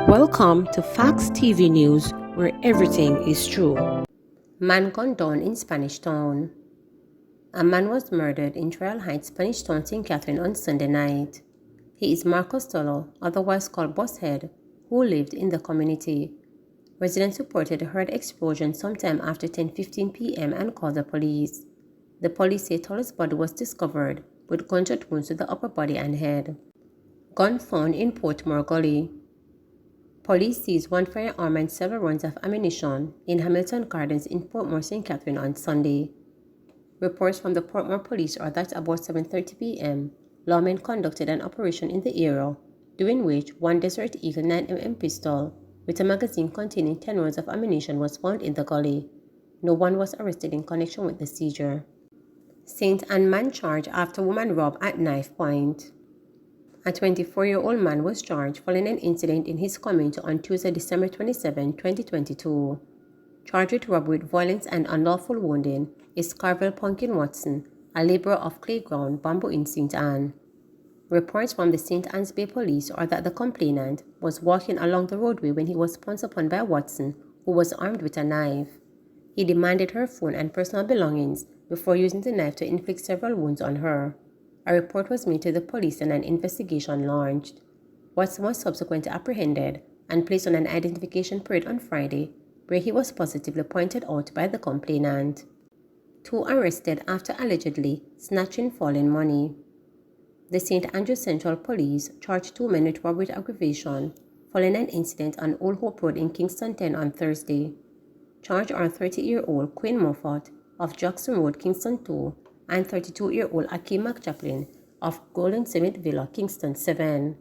Welcome to Facts TV News, where everything is true. Man gunned down in Spanish Town. A man was murdered in Trial Heights, Spanish Town, St. Catherine on Sunday night. He is Marcos Tolo, otherwise called Bosshead, who lived in the community. Residents reported heard explosion sometime after 10:15 p.m. and called the police. The police say Tolo's body was discovered with gunshot wounds to the upper body and head. Gun found in Portmore Gully. Police seized one firearm and several rounds of ammunition in Hamilton Gardens in Portmore, St. Catherine on Sunday. Reports from the Portmore police are that about 7:30 p.m., lawmen conducted an operation in the area, during which one Desert Eagle 9mm pistol with a magazine containing 10 rounds of ammunition was found in the gully. No one was arrested in connection with the seizure. St. Ann man charged after woman robbed at knife point. A 24-year-old man was charged following an incident in his community on Tuesday, December 27, 2022. Charged with robbery with violence and unlawful wounding is Carvel Pumpkin Watson, a laborer of Clayground, Bamboo in St. Ann. Reports from the St. Ann's Bay Police are that the complainant was walking along the roadway when he was pounced upon by Watson, who was armed with a knife. He demanded her phone and personal belongings before using the knife to inflict several wounds on her. A report was made to the police and an investigation launched. Watson was subsequently apprehended and placed on an identification parade on Friday, where he was positively pointed out by the complainant. 2 arrested after allegedly snatching fallen money. The St. Andrews Central Police charged 2 men with robbery with aggravation following an incident on Old Hope Road in Kingston 10 on Thursday. Charged are 30-year-old Quinn Moffat of Jackson Road, Kingston 2, and 32-year-old Akeem McChaplin of Golden Summit Villa, Kingston 7.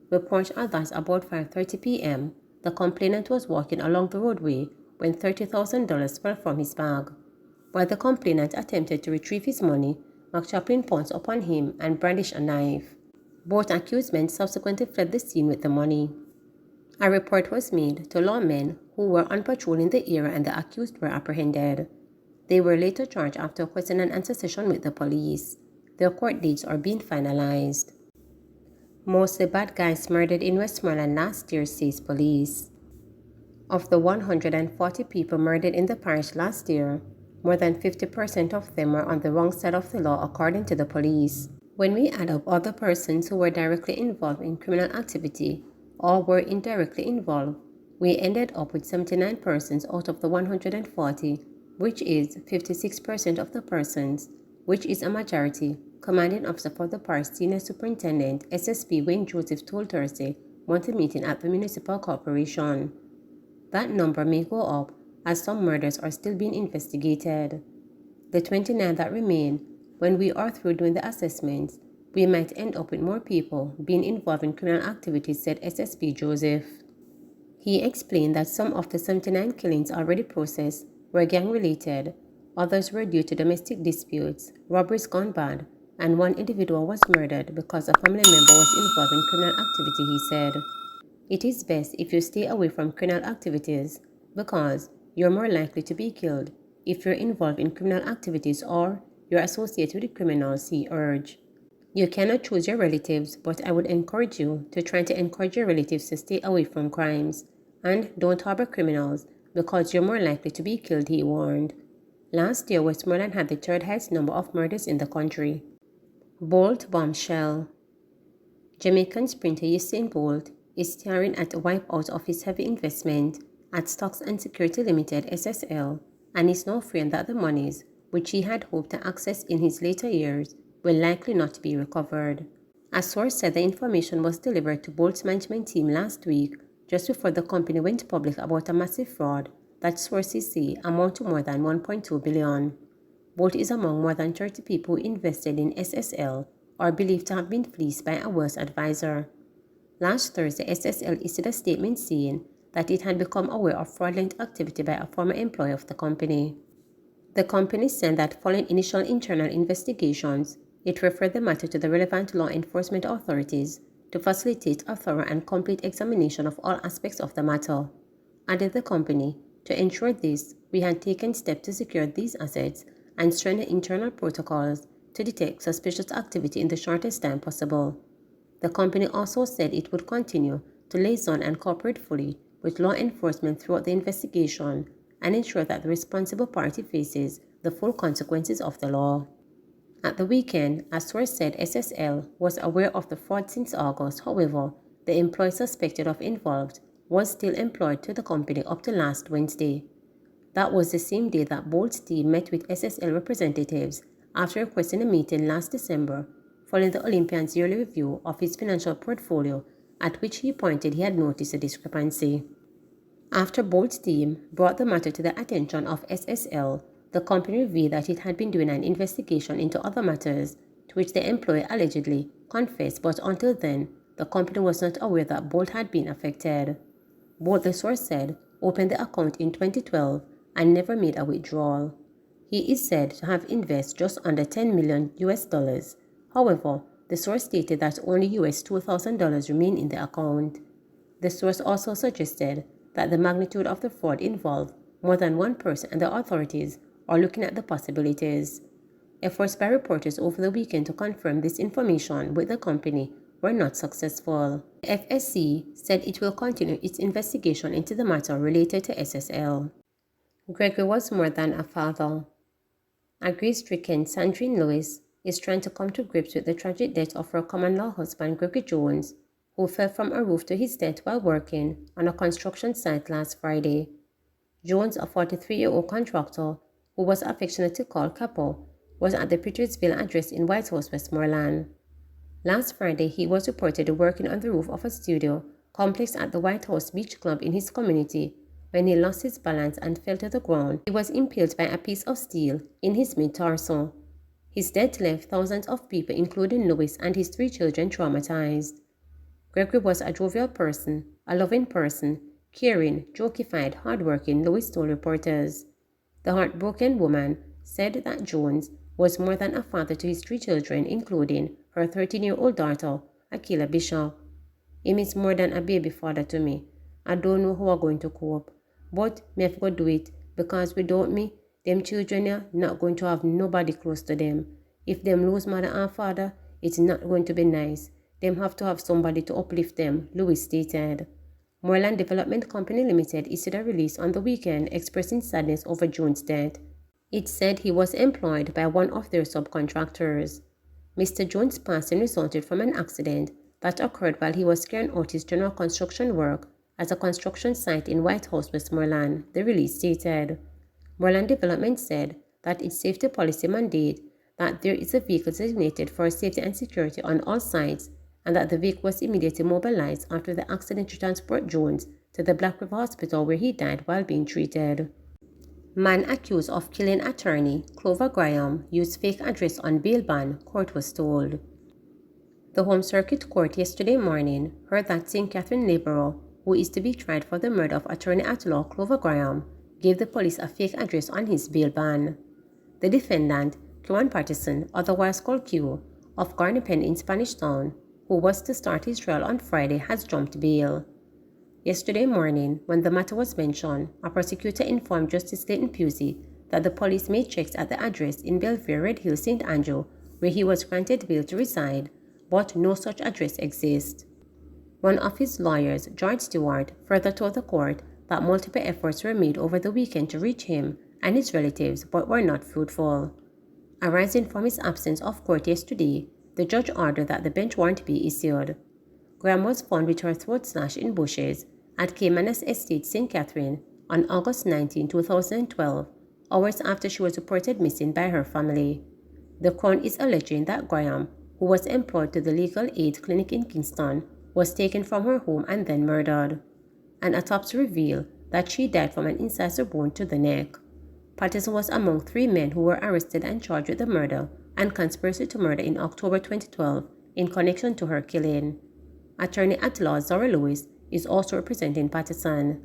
Reports are that about 5:30 p.m., the complainant was walking along the roadway when $30,000 fell from his bag. While the complainant attempted to retrieve his money, McChaplin pounced upon him and brandished a knife. Both accused men subsequently fled the scene with the money. A report was made to lawmen who were on patrol in the area and the accused were apprehended. They were later charged after question and answer session with the police. Their court dates are being finalized. Mostly bad guys murdered in Westmoreland last year, says police. Of the 140 people murdered in the parish last year, more than 50% of them were on the wrong side of the law, according to the police. When we add up other persons who were directly involved in criminal activity or were indirectly involved, we ended up with 79 persons out of the 140, which is 56% of the persons, which is a majority, commanding officer for the parish senior superintendent SSP Wayne Joseph told Thursday monthly meeting at the municipal corporation. That number may go up as some murders are still being investigated. The 29 that remain, when we are through doing the assessments, we might end up with more people being involved in criminal activities, said SSP Joseph. He explained that some of the 79 killings already processed were gang-related, others were due to domestic disputes, robberies gone bad, and one individual was murdered because a family member was involved in criminal activity, he said. It is best if you stay away from criminal activities because you're more likely to be killed if you're involved in criminal activities or you're associated with criminals, he urged. You cannot choose your relatives, but I would encourage you to try to encourage your relatives to stay away from crimes and don't harbor criminals because you're more likely to be killed, he warned. Last year, Westmoreland had the third highest number of murders in the country. Bolt bombshell. Jamaican sprinter Usain Bolt is staring at a wipeout of his heavy investment at Stocks and Security Limited (SSL) and is now fearing that the monies, which he had hoped to access in his later years, will likely not be recovered. A source said the information was delivered to Bolt's management team last week, just before the company went public about a massive fraud that sources say amount to more than $1.2 billion. Bolt is among more than 30 people who invested in SSL or believed to have been fleeced by a wealth advisor. Last Thursday, SSL issued a statement saying that it had become aware of fraudulent activity by a former employee of the company. The company said that following initial internal investigations, it referred the matter to the relevant law enforcement authorities to facilitate a thorough and complete examination of all aspects of the matter. Added the company, to ensure this, we had taken steps to secure these assets and strengthen internal protocols to detect suspicious activity in the shortest time possible. The company also said it would continue to liaison and cooperate fully with law enforcement throughout the investigation and ensure that the responsible party faces the full consequences of the law. At the weekend, a source said SSL was aware of the fraud since August. However, the employee suspected of involved was still employed to the company up to last Wednesday. That was the same day that Bolt's team met with SSL representatives after requesting a meeting last December following the Olympian's yearly review of his financial portfolio, at which he pointed he had noticed a discrepancy. After Bolt's team brought the matter to the attention of SSL, the company revealed that it had been doing an investigation into other matters to which the employee allegedly confessed, but until then, the company was not aware that Bolt had been affected. Bolt, the source said, opened the account in 2012 and never made a withdrawal. He is said to have invested just under $10 million. However, the source stated that only $2,000 remain in the account. The source also suggested that the magnitude of the fraud involved more than one person and the authorities are looking at the possibilities. Efforts by reporters over the weekend to confirm this information with the company were not successful. The FSC said it will continue its investigation into the matter related to SSL. Gregory was more than a father. A grief-stricken Sandrine Lewis is trying to come to grips with the tragic death of her common-law husband Gregory Jones, who fell from a roof to his death while working on a construction site last Friday. Jones, a 43-year-old contractor who was affectionately called Capo, was at the Petersville address in White House, Westmoreland. Last Friday, he was reported working on the roof of a studio complex at the White House Beach Club in his community when he lost his balance and fell to the ground. He was impaled by a piece of steel in his mid-torso. His death left thousands of people, including Lewis and his 3 children, traumatized. Gregory was a jovial person, a loving person, caring, jokeified, hardworking, Lewis told reporters. The heartbroken woman said that Jones was more than a father to his 3 children, including her 13-year-old daughter, Akila Bishop. Him is more than a baby father to me. I don't know how I'm going to cope, but me have to do it, because without me, them children are not going to have nobody close to them. If them lose mother and father, it's not going to be nice. Them have to have somebody to uplift them, Lewis stated. Moreland Development Company Limited issued a release on the weekend expressing sadness over Jones' death. It said he was employed by one of their subcontractors. Mr. Jones' passing resulted from an accident that occurred while he was carrying out his general construction work at a construction site in White House, Westmoreland, the release stated. Moreland Development said that its safety policy mandate that there is a vehicle designated for safety and security on all sites, and that the vehicle was immediately mobilized after the accident to transport Jones to the Black River Hospital, where he died while being treated. Man accused of killing attorney Clover Graham used fake address on bail bond, court was told. The Home Circuit Court yesterday morning heard that St. Catherine laborer, who is to be tried for the murder of attorney-at-law Clover Graham, gave the police a fake address on his bail bond. The defendant, Kwan Patterson, otherwise called Q, of Garner Pen in Spanish Town, who was to start his trial on Friday, has jumped bail. Yesterday morning, when the matter was mentioned, a prosecutor informed Justice Clayton Pusey that the police made checks at the address in Belfair, Red Hill, St. Andrew, where he was granted bail to reside, but no such address exists. One of his lawyers, George Stewart, further told the court that multiple efforts were made over the weekend to reach him and his relatives, but were not fruitful. Arising from his absence of court yesterday, the judge ordered that the bench warrant be issued. Graham was found with her throat slashed in bushes at Caymanas Estate, St. Catherine, on August 19, 2012, hours after she was reported missing by her family. The Crown is alleging that Graham, who was employed to the Legal Aid Clinic in Kingston, was taken from her home and then murdered. An autopsy revealed that she died from an incisor wound to the neck. Patterson was among 3 men who were arrested and charged with the murder and conspiracy to murder in October 2012 in connection to her killing. Attorney-at-law Zora Lewis is also representing Patterson.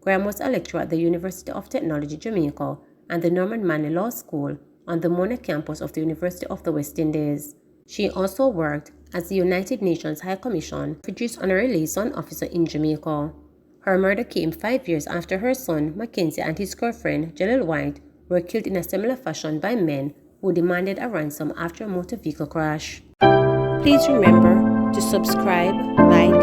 Graham was a lecturer at the University of Technology, Jamaica, and the Norman Manley Law School on the Mona campus of the University of the West Indies. She also worked as the United Nations High Commission for Refugees Honorary Liaison Officer in Jamaica. Her murder came 5 years after her son, Mackenzie, and his girlfriend, Jalil White, were killed in a similar fashion by men who demanded a ransom after a motor vehicle crash. Please remember to subscribe, like,